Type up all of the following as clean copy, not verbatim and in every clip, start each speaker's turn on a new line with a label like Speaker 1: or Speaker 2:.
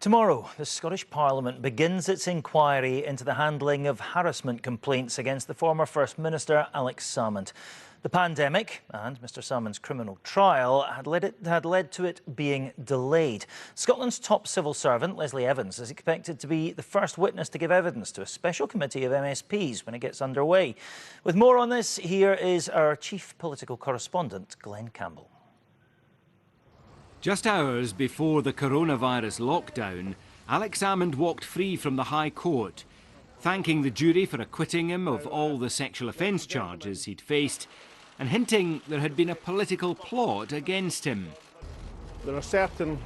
Speaker 1: Tomorrow, the Scottish Parliament begins its inquiry into the handling of harassment complaints against the former First Minister, Alex Salmond. The pandemic and Mr Salmond's criminal trial had led to it being delayed. Scotland's top civil servant, Leslie Evans, is expected to be the first witness to give evidence to a special committee of MSPs when it gets underway. With more on this, here is our chief political correspondent, Glenn Campbell.
Speaker 2: Just hours before the coronavirus lockdown, Alex Salmond walked free from the High Court, thanking the jury for acquitting him of all the sexual offence charges he'd faced and hinting there had been a political plot against him.
Speaker 3: There are certain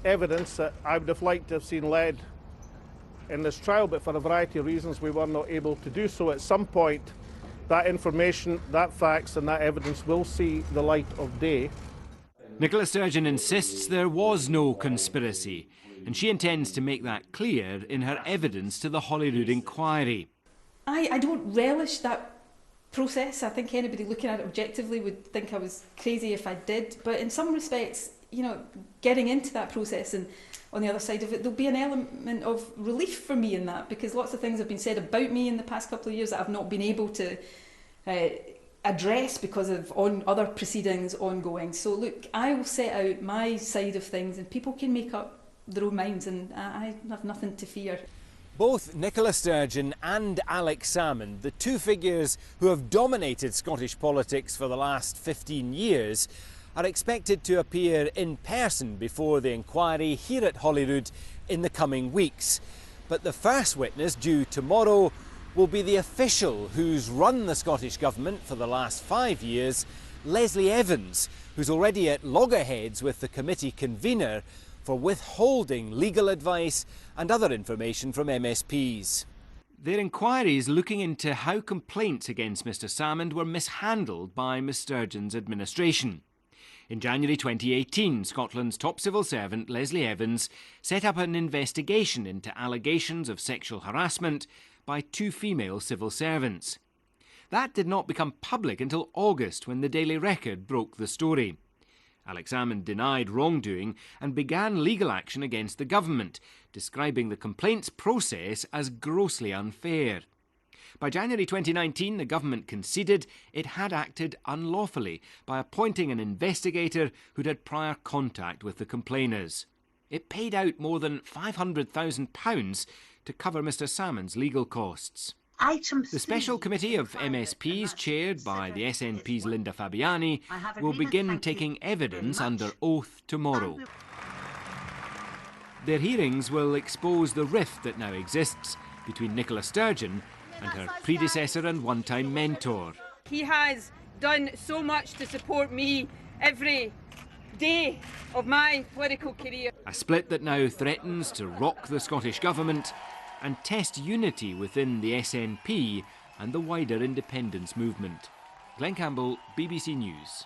Speaker 3: evidence that I would have liked to have seen led in this trial, but for a variety of reasons we were not able to do so. At some point, that information, that facts and that evidence will see the light of day.
Speaker 2: Nicola Sturgeon insists there was no conspiracy, and she intends to make that clear in her evidence to the Holyrood inquiry.
Speaker 4: I don't relish that process. I think anybody looking at it objectively would think I was crazy if I did, but in some respects, you know, getting into that process and on the other side of it, there'll be an element of relief for me in that, because lots of things have been said about me in the past couple of years that I've not been able to address because of other proceedings ongoing. So look, I will set out my side of things and people can make up their own minds, and I have nothing to fear.
Speaker 2: Both Nicola Sturgeon and Alex Salmond, the two figures who have dominated Scottish politics for the last 15 years, are expected to appear in person before the inquiry here at Holyrood in the coming weeks. But the first witness, due tomorrow, will be the official who's run the Scottish Government for the last 5 years, Leslie Evans, who's already at loggerheads with the committee convener for withholding legal advice and other information from MSPs. Their inquiry is looking into how complaints against Mr Salmond were mishandled by Ms Sturgeon's administration. In January 2018, Scotland's top civil servant, Leslie Evans, set up an investigation into allegations of sexual harassment by two female civil servants. That did not become public until August, when the Daily Record broke the story. Alex Salmond denied wrongdoing and began legal action against the government, describing the complaints process as grossly unfair. By January 2019, the government conceded it had acted unlawfully by appointing an investigator who'd had prior contact with the complainers. It paid out more than £500,000 to cover Mr Salmond's legal costs. The special committee of MSPs, chaired by the SNP's Linda Fabiani, will begin taking evidence under oath tomorrow. Their hearings will expose the rift that now exists between Nicola Sturgeon and her predecessor and one-time mentor.
Speaker 5: He has done so much to support me every day of my political career.
Speaker 2: A split that now threatens to rock the Scottish Government and test unity within the SNP and the wider independence movement. Glenn Campbell, BBC News.